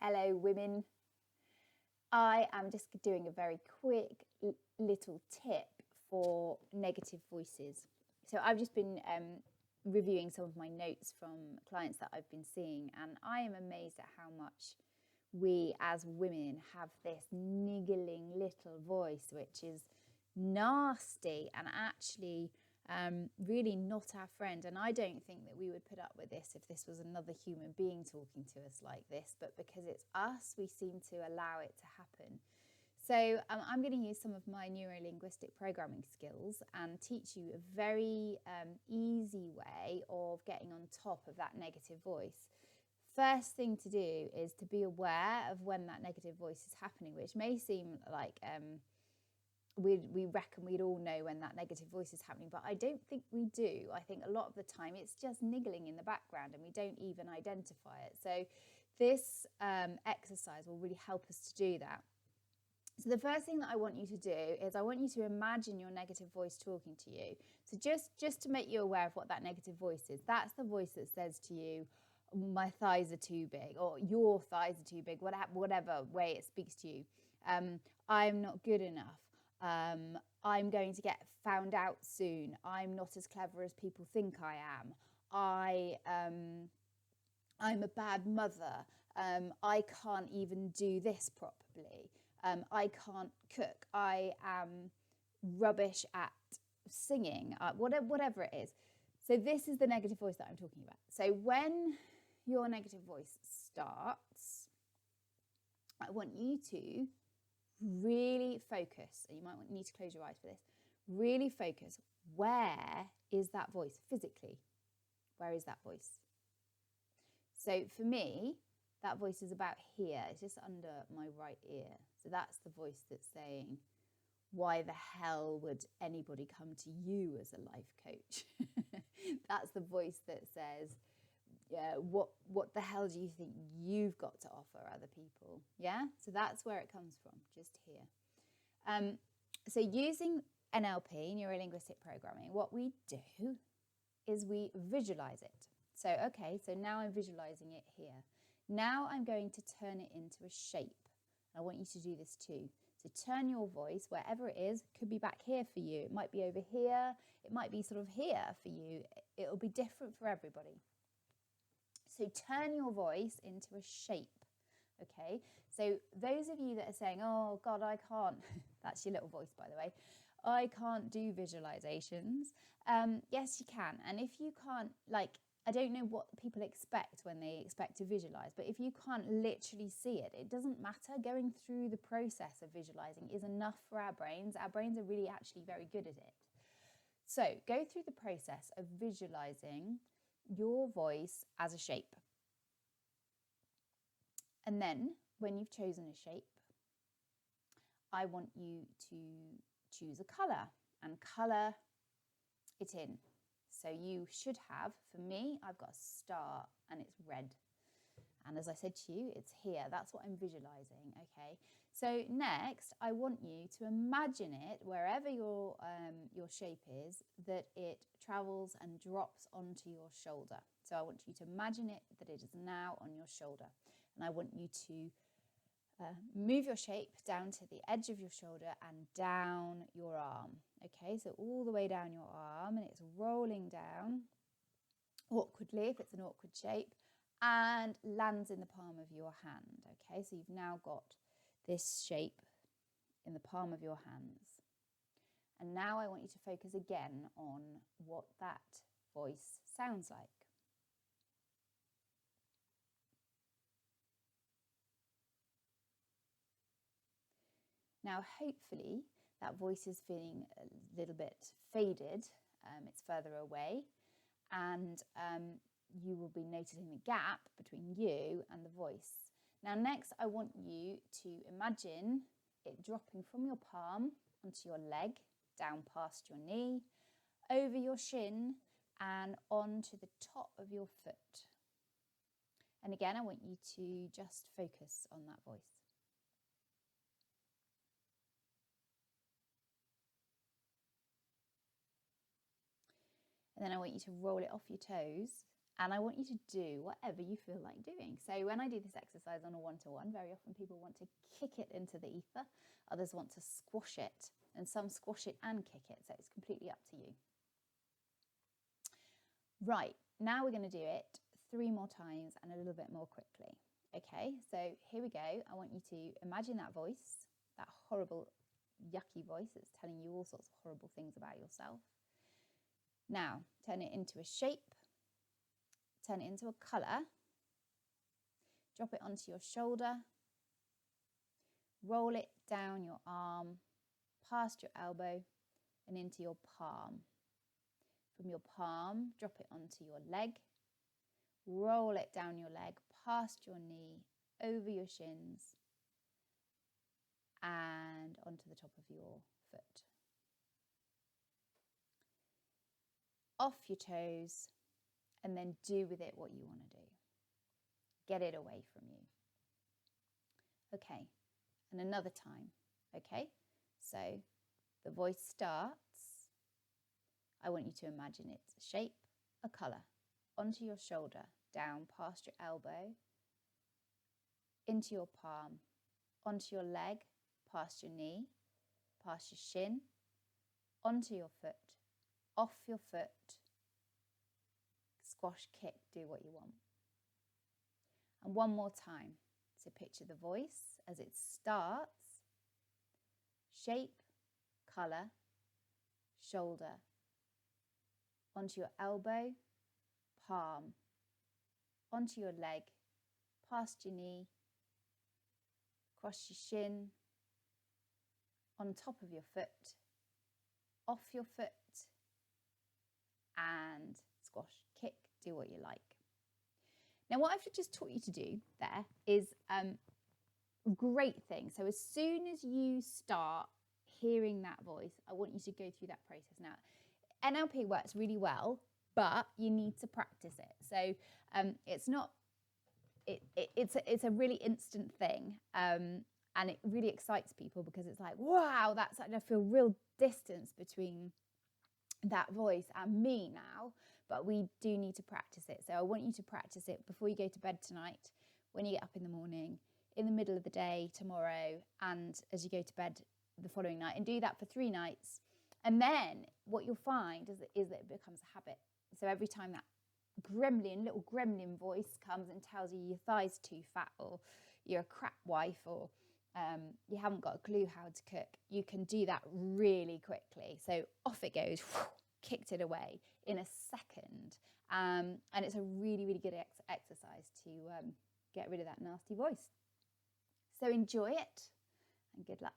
Hello, women. I am just doing a very quick little tip for negative voices. So I've just been reviewing some of my notes from clients that I've been seeing, and I am amazed at how much we as women have this niggling little voice, which is nasty and actually really not our friend. And I don't think that we would put up with this if this was another human being talking to us like this, but because it's us, we seem to allow it to happen. So I'm going to use some of my neuro-linguistic programming skills and teach you a very easy way of getting on top of that negative voice. First thing to do is to be aware of when that negative voice is happening, which may seem like we reckon we'd all know when that negative voice is happening, but I don't think we do. I think a lot of the time it's just niggling in the background and we don't even identify it. So this exercise will really help us to do that. So the first thing that I want you to do is I want you to imagine your negative voice talking to you. So just to make you aware of what that negative voice is, that's the voice that says to you, my thighs are too big, or your thighs are too big, whatever way it speaks to you. I'm not good enough. I'm going to get found out soon. I'm not as clever as people think I am. I'm a bad mother. I can't even do this properly. I can't cook. I am rubbish at singing, whatever it is. So this is the negative voice that I'm talking about. So when your negative voice starts, I want you to really focus, and you might need to close your eyes for this, really focus. Where is that voice physically? Where is that voice? So for me, that voice is about here. It's just under my right ear. So that's the voice that's saying, why the hell would anybody come to you as a life coach? That's the voice that says, yeah, what the hell do you think you've got to offer other people? Yeah, so that's where it comes from, just here. So using NLP, neuro-linguistic programming, what we do is we visualize it. So, okay, so now I'm visualizing it here. Now I'm going to turn it into a shape. I want you to do this too. So turn your voice, wherever it is, could be back here for you. It might be over here. It might be sort of here for you. It'll be different for everybody. So turn your voice into a shape, okay? So those of you that are saying, oh, God, I can't, that's your little voice, by the way, I can't do visualizations. Yes, you can. And if you can't, I don't know what people expect when they expect to visualize, but if you can't literally see it, it doesn't matter. Going through the process of visualizing is enough for our brains. Our brains are really actually very good at it. So go through the process of visualizing your voice as a shape. And then when you've chosen a shape, I want you to choose a colour and colour it in. So you should have, for me, I've got a star and it's red. And as I said to you, it's here. That's what I'm visualizing, okay? So next, I want you to imagine it, wherever your shape is, that it travels and drops onto your shoulder. So I want you to imagine it, that it is now on your shoulder. And I want you to move your shape down to the edge of your shoulder and down your arm. Okay, so all the way down your arm, and it's rolling down awkwardly if it's an awkward shape, and lands in the palm of your hand. Okay, so you've now got this shape in the palm of your hands. And now I want you to focus again on what that voice sounds like. Now, hopefully, that voice is feeling a little bit faded. It's further away. And you will be noticing the gap between you and the voice. Now, next, I want you to imagine it dropping from your palm onto your leg, down past your knee, over your shin, and onto the top of your foot. And again, I want you to just focus on that voice. And then I want you to roll it off your toes And I want you to do whatever you feel like doing. So when I do this exercise on a one-to-one, very often people want to kick it into the ether. Others want to squash it, and some squash it and kick it. So it's completely up to you. Right, now we're going to do it 3 more times and a little bit more quickly. Okay, so here we go. I want you to imagine that voice, that horrible, yucky voice that's telling you all sorts of horrible things about yourself. Now, turn it into a shape. Turn it into a colour, drop it onto your shoulder, roll it down your arm, past your elbow and into your palm. From your palm, drop it onto your leg, roll it down your leg, past your knee, over your shins and onto the top of your foot. Off your toes. And then do with it what you want to do. Get it away from you. Okay, and another time. Okay, so the voice starts. I want you to imagine it's a shape, a colour, onto your shoulder, down past your elbow, into your palm, onto your leg, past your knee, past your shin, onto your foot, off your foot, squash, kick, do what you want. And one more time. So picture the voice as it starts. Shape, colour, shoulder, onto your elbow, palm, onto your leg, past your knee, across your shin, on top of your foot, off your foot, and squash, kick, do what you like. Now what I've just taught you to do there is a great thing. So as soon as you start hearing that voice, I want you to go through that process. Now NLP works really well, but you need to practice it. So it's not, it's a really instant thing, and it really excites people because it's like, wow, that's like, I feel real distance between that voice and me now. But we do need to practice it. So I want you to practice it before you go to bed tonight, when you get up in the morning, in the middle of the day tomorrow, and as you go to bed the following night, and do that for 3 nights. And then what you'll find is that it becomes a habit. So every time that little gremlin voice comes and tells you your thigh's too fat, or you're a crap wife, or you haven't got a clue how to cook, you can do that really quickly. So off it goes, kicked it away in a second. And it's a really, really good exercise to get rid of that nasty voice. So enjoy it and good luck.